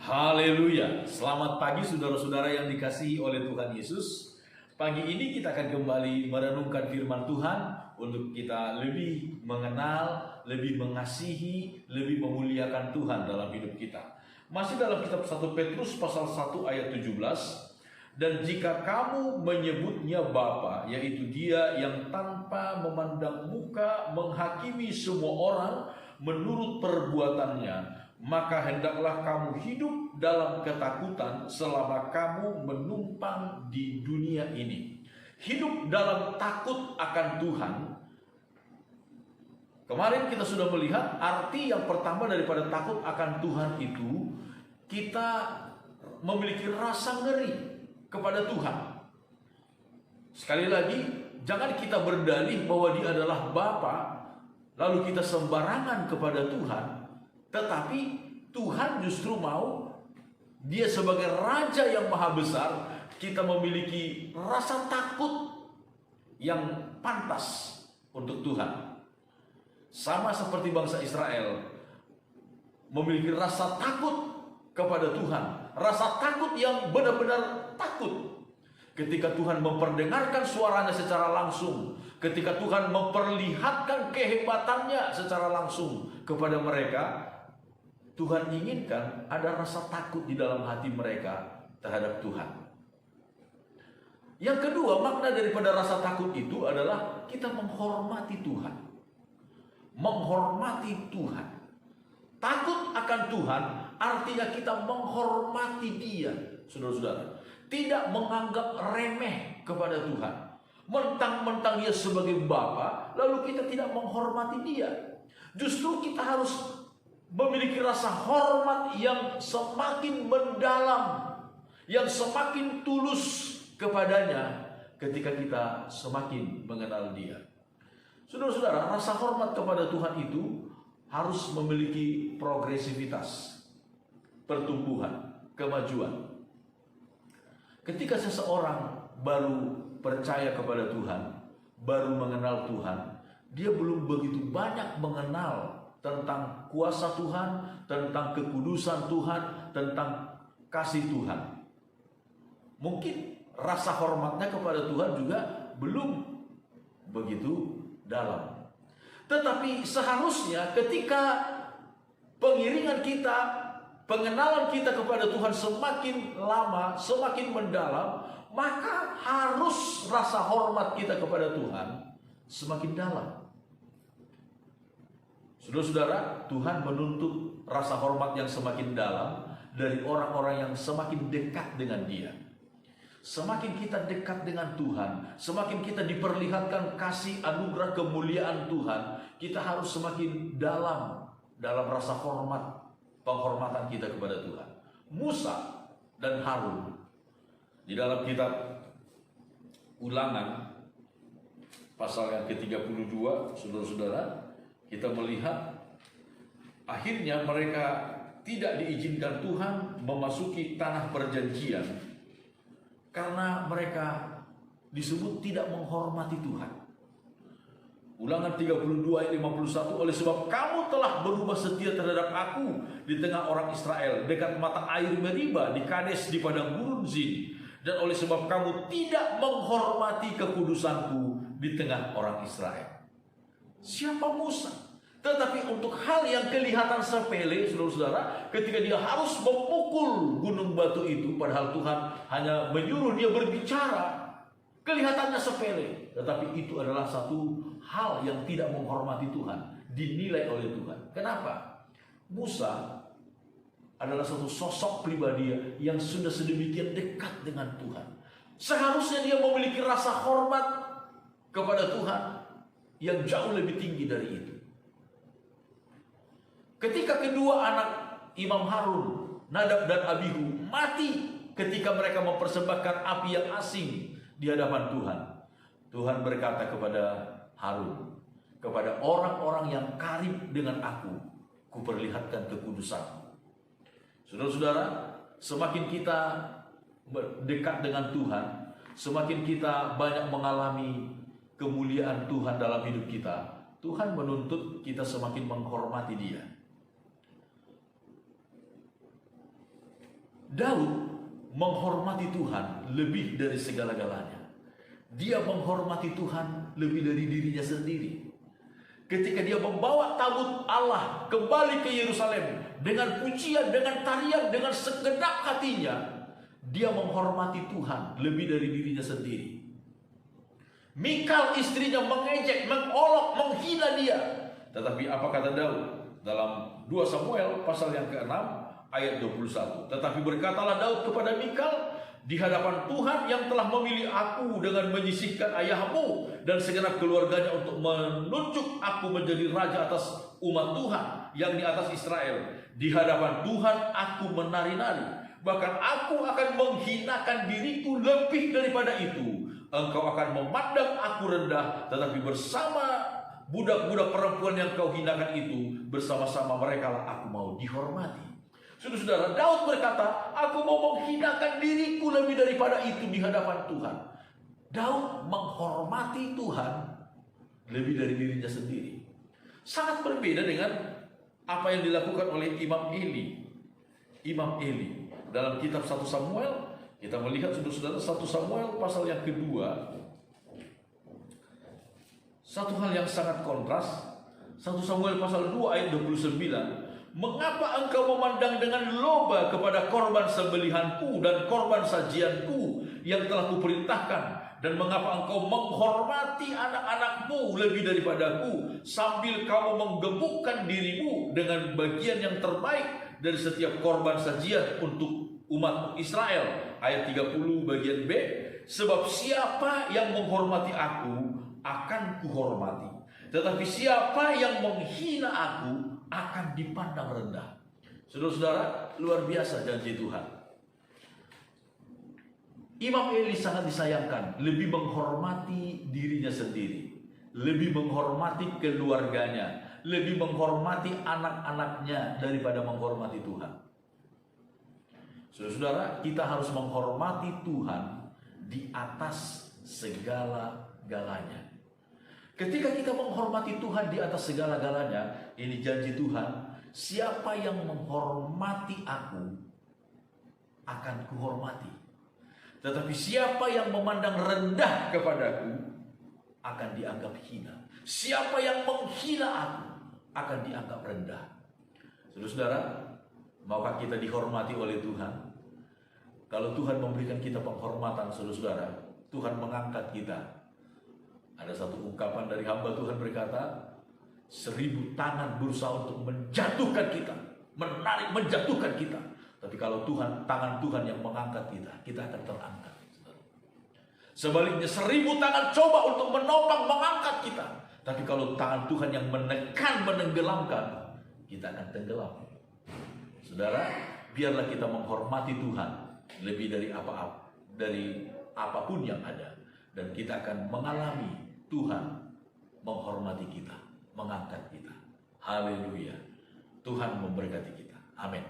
Haleluya. Selamat pagi saudara-saudara yang dikasihi oleh Tuhan Yesus. Pagi ini kita akan kembali merenungkan firman Tuhan untuk kita lebih mengenal, lebih mengasihi, lebih memuliakan Tuhan dalam hidup kita. Masih dalam kitab 1 Petrus pasal 1 ayat 17. Dan jika kamu menyebutnya Bapa, yaitu Dia yang tanpa memandang muka menghakimi semua orang menurut perbuatannya, maka hendaklah kamu hidup dalam ketakutan selama kamu menumpang di dunia ini. Hidup dalam takut akan Tuhan. Kemarin kita sudah melihat arti yang pertama daripada takut akan Tuhan itu, kita memiliki rasa ngeri kepada Tuhan. Sekali lagi, jangan kita berdalih bahwa Dia adalah Bapa, lalu kita sembarangan kepada Tuhan. Tetapi Tuhan justru mau Dia sebagai Raja yang Maha Besar, kita memiliki rasa takut yang pantas untuk Tuhan. Sama seperti bangsa Israel memiliki rasa takut kepada Tuhan, rasa takut yang benar-benar takut. Ketika Tuhan memperdengarkan suaranya secara langsung, ketika Tuhan memperlihatkan kehebatannya secara langsung kepada mereka, Tuhan inginkan ada rasa takut di dalam hati mereka terhadap Tuhan. Yang kedua, makna daripada rasa takut itu adalah kita menghormati Tuhan. Menghormati Tuhan. Takut akan Tuhan artinya kita menghormati Dia, saudara-saudara. Tidak menganggap remeh kepada Tuhan. Mentang-mentang Dia sebagai Bapa, lalu kita tidak menghormati Dia. Justru kita harus memiliki rasa hormat yang semakin mendalam, yang semakin tulus kepadanya ketika kita semakin mengenal Dia. Saudara-saudara, rasa hormat kepada Tuhan itu harus memiliki progresivitas, pertumbuhan, kemajuan. Ketika seseorang baru percaya kepada Tuhan, baru mengenal Tuhan, dia belum begitu banyak mengenal tentang kuasa Tuhan, tentang kekudusan Tuhan, tentang kasih Tuhan. Mungkin rasa hormatnya kepada Tuhan juga belum begitu dalam. Tetapi seharusnya ketika pengiringan kita, pengenalan kita kepada Tuhan semakin lama, semakin mendalam, maka harus rasa hormat kita kepada Tuhan semakin dalam. Saudara-saudara, Tuhan menuntut rasa hormat yang semakin dalam dari orang-orang yang semakin dekat dengan Dia. Semakin kita dekat dengan Tuhan, semakin kita diperlihatkan kasih anugerah kemuliaan Tuhan, kita harus semakin dalam rasa hormat, penghormatan kita kepada Tuhan. Musa dan Harun di dalam kitab Ulangan pasal yang ke-32, saudara-saudara, kita melihat akhirnya mereka tidak diizinkan Tuhan memasuki tanah perjanjian karena mereka disebut tidak menghormati Tuhan. Ulangan 32 ayat 51, oleh sebab kamu telah berubah setia terhadap aku di tengah orang Israel, dekat mata air Meriba di Kades di padang gurun Zin, dan oleh sebab kamu tidak menghormati kekudusanku di tengah orang Israel. Siapa Musa? Tetapi untuk hal yang kelihatan sepele, saudara-saudara, ketika dia harus memukul gunung batu itu, padahal Tuhan hanya menyuruh dia berbicara, kelihatannya sepele. Tetapi itu adalah satu hal yang tidak menghormati Tuhan, dinilai oleh Tuhan. Kenapa? Musa adalah satu sosok pribadi yang sudah sedemikian dekat dengan Tuhan. Seharusnya dia memiliki rasa hormat kepada Tuhan yang jauh lebih tinggi dari itu. Ketika kedua anak Imam Harun, Nadab dan Abihu, mati ketika mereka mempersembahkan api yang asing di hadapan Tuhan, Tuhan berkata kepada Harun, kepada orang-orang yang karib dengan aku, kuperlihatkan kekudusanku. Saudara-saudara, semakin kita dekat dengan Tuhan, semakin kita banyak mengalami kemuliaan Tuhan dalam hidup kita, Tuhan menuntut kita semakin menghormati Dia. Daud menghormati Tuhan lebih dari segala-galanya. Dia menghormati Tuhan lebih dari dirinya sendiri. Ketika dia membawa tabut Allah kembali ke Yerusalem dengan pujian, dengan tarian, dengan segenap hatinya, dia menghormati Tuhan lebih dari dirinya sendiri. Mikal istrinya mengejek, mengolok, menghina dia. Tetapi apa kata Daud dalam 2 Samuel pasal yang ke-6 ayat 21? Tetapi berkatalah Daud kepada Mikal, di hadapan Tuhan yang telah memilih aku dengan menyisihkan ayahmu dan segenap keluarganya untuk menunjuk aku menjadi raja atas umat Tuhan yang di atas Israel. Di hadapan Tuhan aku menari-nari, bahkan aku akan menghinakan diriku lebih daripada itu. Engkau akan memandang aku rendah, tetapi bersama budak-budak perempuan yang kau hinakan itu, bersama-sama mereka lah aku mau dihormati. Saudara-saudara, Daud berkata, aku mau menghinakan diriku lebih daripada itu di hadapan Tuhan. Daud menghormati Tuhan lebih dari dirinya sendiri. Sangat berbeda dengan apa yang dilakukan oleh Imam Eli. Imam Eli dalam kitab 1 Samuel, kita melihat saudara-saudara 1 Samuel pasal yang kedua, satu hal yang sangat kontras. 1 Samuel pasal 2 ayat 29. Mengapa engkau memandang dengan loba kepada korban sembelihanku dan korban sajianku yang telah kuperintahkan? Dan mengapa engkau menghormati anak-anakmu lebih daripadaku, sambil kamu menggemukkan dirimu dengan bagian yang terbaik dari setiap korban sajian untuk umat Israel? Ayat 30 bagian B. Sebab siapa yang menghormati aku akan kuhormati, tetapi siapa yang menghina aku akan dipandang rendah. Saudara-saudara, luar biasa janji Tuhan. Imam Eli sangat disayangkan, lebih menghormati dirinya sendiri, lebih menghormati keluarganya, lebih menghormati anak-anaknya daripada menghormati Tuhan. Saudara-saudara, kita harus menghormati Tuhan di atas segala-galanya. Ketika kita menghormati Tuhan di atas segala-galanya, ini janji Tuhan, siapa yang menghormati aku akan kuhormati. Tetapi siapa yang memandang rendah kepadaku akan dianggap hina. Siapa yang menghina aku akan dianggap rendah. Saudara-saudara, maukah kita dihormati oleh Tuhan? Kalau Tuhan memberikan kita penghormatan, saudara-saudara, Tuhan mengangkat kita. Ada satu ungkapan dari hamba Tuhan berkata, 1000 tangan berusaha untuk menjatuhkan kita, menarik, menjatuhkan kita. Tapi kalau tangan Tuhan yang mengangkat kita akan terangkat. Sebaliknya 1000 tangan coba untuk menopang, mengangkat kita. Tapi kalau tangan Tuhan yang menekan, menenggelamkan, kita akan tenggelam. Saudara, biarlah kita menghormati Tuhan lebih dari apapun yang ada. Dan kita akan mengalami Tuhan menghormati kita, mengangkat kita. Haleluya. Tuhan memberkati kita. Amin.